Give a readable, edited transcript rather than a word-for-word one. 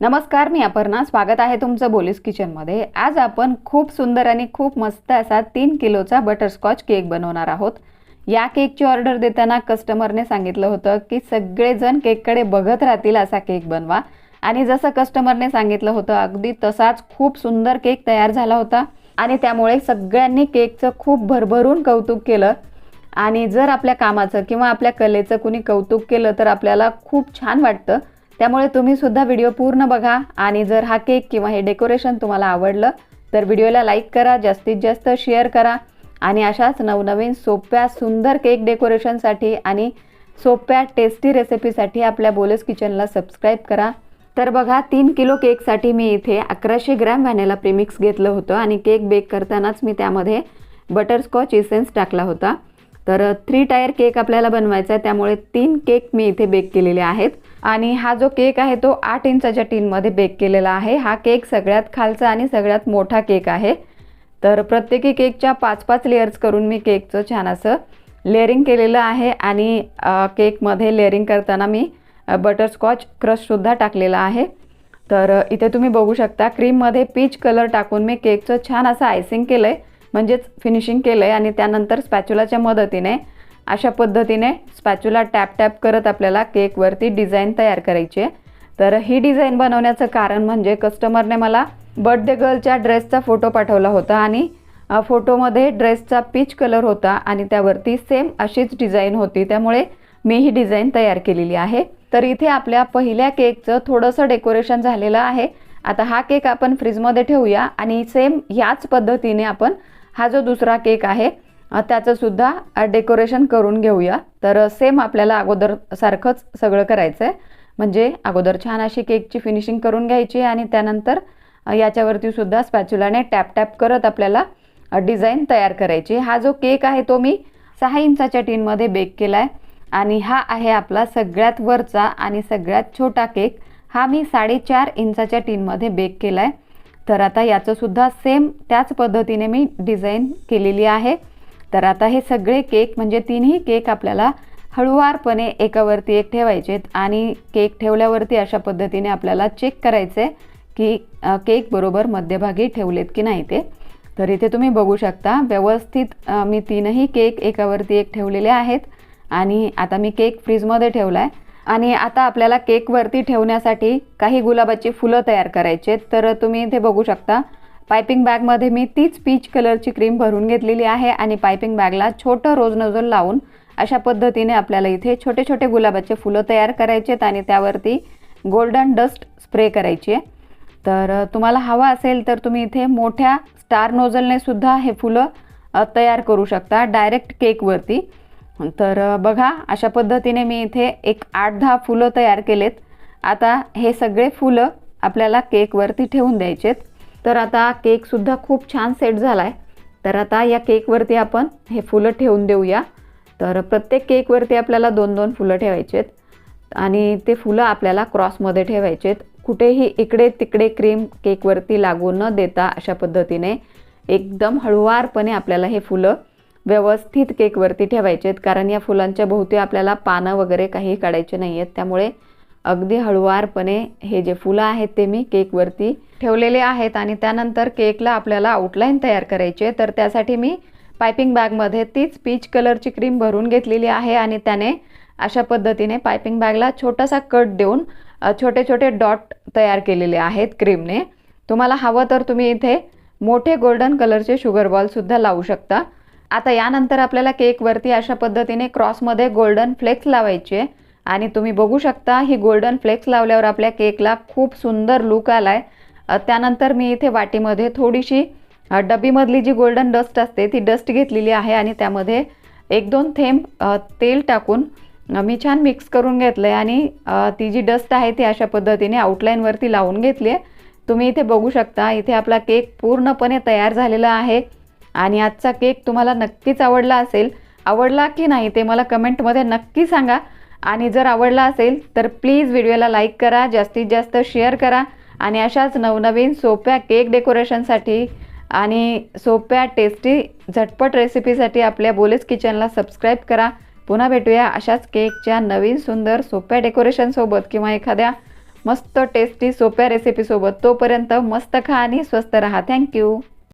नमस्कार, मी अपर्णा. स्वागत आहे तुमचं बोलीस किचनमध्ये. आज आपण खूप सुंदर आणि खूप मस्त असा 3 किलोचा बटरस्कॉच केक बनवणार आहोत. या केकची ऑर्डर देताना कस्टमरने सांगितलं होतं की सगळेजण केककडे बघत राहतील असा केक बनवा, आणि जसं कस्टमरने सांगितलं होतं अगदी तसाच खूप सुंदर केक तयार झाला होता. आणि त्यामुळे सगळ्यांनी केकचं खूप भरभरून कौतुक केलं. आणि जर आपल्या कामाचं किंवा आपल्या कलेचं कुणी कौतुक केलं तर आपल्याला खूप छान वाटतं. त्यामुळे तुम्ही सुद्धा व्हिडिओ पूर्ण बघा. आणि जर हा केक किंवा हे डेकोरेशन तुम्हाला आवडलं तर व्हिडिओला लाईक करा, जास्तीत जास्त शेअर करा. आणि अशाच नवनवीन सोप्या सुंदर केक डेकोरेशनसाठी आणि सोप्या टेस्टी रेसिपीसाठी आपल्या बोलीस किचनला सबस्क्राईब करा. तर बघा, 3 किलो केकसाठी मी इथे 1100 ग्रॅम व्हॅनिला प्रीमिक्स घेतलं होतं. आणि केक बेक करतानाच मी त्यामध्ये बटरस्कॉच इसेन्स टाकला होता. तर 3 टायर केक आपल्याला बनवायचा आहे, त्यामुळे 3 केक मी इथे बेक केलेले आहेत. आणि हा जो केक आहे तो 8 इंचाच्या टीनमध्ये बेक केलेला आहे. हा केक सगळ्यात खालचा आणि सगळ्यात मोठा केक आहे. तर प्रत्येकी केकच्या 5-5 लेयर्स करून मी केकचं छान असं लेअरिंग केलेलं आहे. आणि केकमध्ये लेअरिंग करताना मी बटरस्कॉच क्रशसुद्धा टाकलेला आहे. तर इथे तुम्ही बघू शकता, क्रीममध्ये पीच कलर टाकून मी केकचं छान असं आयसिंग केलं आहे, म्हणजेच फिनिशिंग केलं आहे. आणि त्यानंतर स्पॅच्युलाच्या मदतीने अशा पद्धतीने स्पॅच्युला टॅप टॅप करत आपल्याला केकवरती डिझाईन तयार करायची आहे. तर ही डिझाईन बनवण्याचं कारण म्हणजे कस्टमरने मला बर्थडे गर्लच्या ड्रेसचा फोटो पाठवला होता. आणि फोटोमध्ये ड्रेसचा पीच कलर होता आणि त्यावरती सेम अशीच डिझाईन होती, त्यामुळे मी ही डिझाईन तयार केलेली आहे. तर इथे आपल्या पहिल्या केकचं थोडंसं डेकोरेशन झालेलं आहे. आता हा केक आपण फ्रीजमध्ये ठेवूया आणि सेम याच पद्धतीने आपण हा जो दुसरा केक आहे त्याचं सुद्धा डेकोरेशन करून घेऊया. तर सेम आपल्याला अगोदर सारखंच सगळं करायचं आहे. म्हणजे अगोदर छान अशी केकची फिनिशिंग करून घ्यायची आणि त्यानंतर याच्यावरती सुद्धा स्पॅच्युलाने टॅप टॅप करत आपल्याला डिझाईन तयार करायची. हा जो केक आहे तो मी 6 इंचाच्या टीनमध्ये बेक केला आहे. आणि हा आहे आपला सगळ्यात वरचा आणि सगळ्यात छोटा केक. हा मी 4.5 इंचाच्या टीनमध्ये बेक केला आहे. तर आता याचंसुद्धा सेम त्याच पद्धतीने मी डिझाईन केलेली आहे. तर आता हे सगळे केक म्हणजे 3ही केक आपल्याला हळूवारपणे एकावरती एक ठेवायचे आहेत. आणि केक ठेवल्यावरती अशा पद्धतीने आपल्याला चेक करायचं आहे की केक बरोबर मध्यभागी ठेवलेत की नाही ते. तर इथे तुम्ही बघू शकता, व्यवस्थित मी 3ही केक एकावरती एक ठेवलेले आहेत. आणि आता मी केक फ्रीजमध्ये ठेवला आहे. आणि आता आपल्याला केकवरती ठेवण्यासाठी काही गुलाबाची फुलं तयार करायची आहेत. तर तुम्ही इथे बघू शकता, पायपिंग बॅगमध्ये मी तीच पीच कलरची क्रीम भरून घेतलेली आहे. आणि पायपिंग बॅगला छोटं रोज नोझल लावून अशा पद्धतीने आपल्याला इथे छोटे छोटे गुलाबाचे फुलं तयार करायचे आहेत. आणि त्यावरती गोल्डन डस्ट स्प्रे करायची आहे. तर तुम्हाला हवा असेल तर तुम्ही इथे मोठ्या स्टार नोझलने सुद्धा हे फुलं तयार करू शकता डायरेक्ट केकवरती. तर बघा, अशा पद्धतीने मी इथे एक 8-10 फुलं तयार केलेत. आता हे सगळे फुलं आपल्याला केकवरती ठेवून द्यायचेत. तर आता केकसुद्धा खूप छान सेट झाला आहे. तर आता या केकवरती आपण हे फुलं ठेवून देऊया. तर प्रत्येक केकवरती आपल्याला 2-2 फुलं ठेवायचे आहेत. आणि ते फुलं आपल्याला क्रॉसमध्ये ठेवायचे आहेत. कुठेही इकडे तिकडे क्रीम केकवरती लागू न देता अशा पद्धतीने एकदम हळूवारपणे आपल्याला हे फुलं व्यवस्थित केकवरती ठेवायचे आहेत. कारण या फुलांच्या भोवती आपल्याला पानं वगैरे काही काढायचे नाही आहेत. त्यामुळे अगदी हळूवारपणे हे जे फुलं आहेत ते मी केकवरती ठेवलेले आहेत. आणि त्यानंतर केकला आपल्याला आउटलाईन तयार करायची आहे. तर त्यासाठी मी पायपिंग बॅगमध्ये तीच पीच कलरची क्रीम भरून घेतलेली आहे. आणि त्याने अशा पद्धतीने पायपिंग बॅगला छोटासा कट देऊन छोटे छोटे डॉट तयार केलेले आहेत क्रीमने. तुम्हाला हवं तर तुम्ही इथे मोठे गोल्डन कलरचे शुगर बॉलसुद्धा लावू शकता. आता यानंतर आपल्याला केकवरती अशा पद्धतीने क्रॉसमध्ये गोल्डन फ्लेक्स लावायचे. आणि तुम्ही बघू शकता, ही गोल्डन फ्लेक्स लावल्यावर आपल्या केकला खूप सुंदर लुक आला आहे. त्यानंतर मी इथे वाटीमध्ये थोडीशी डबीमधली जी गोल्डन डस्ट असते ती डस्ट घेतलेली आहे. आणि त्यामध्ये 1-2 थेंब तेल टाकून मी छान मिक्स करून घेतलं आहे. आणि ती जी डस्ट आहे ती अशा पद्धतीने आउटलाईनवरती लावून घेतली आहे. तुम्ही इथे बघू शकता, इथे आपला केक पूर्णपणे तयार झालेला आहे. आणि आजचा केक तुम्हाला नक्कीच आवडला असेल. आवडला की नाही ते मला कमेंटमध्ये नक्की सांगा. आणि जर आवडला असेल तर प्लीज व्हिडिओला लाईक करा, जास्तीत जास्त शेअर करा. आणि अशाच नवनवीन सोप्या केक डेकोरेशनसाठी आणि सोप्या टेस्टी झटपट रेसिपीसाठी आपल्या बोलीस किचनला सबस्क्राईब करा. पुन्हा भेटूया अशाच केकच्या नवीन सुंदर सोप्या डेकोरेशनसोबत किंवा एखाद्या मस्त टेस्टी सोप्या रेसिपीसोबत. तोपर्यंत मस्त खा आणि स्वस्त राहा. थँक्यू.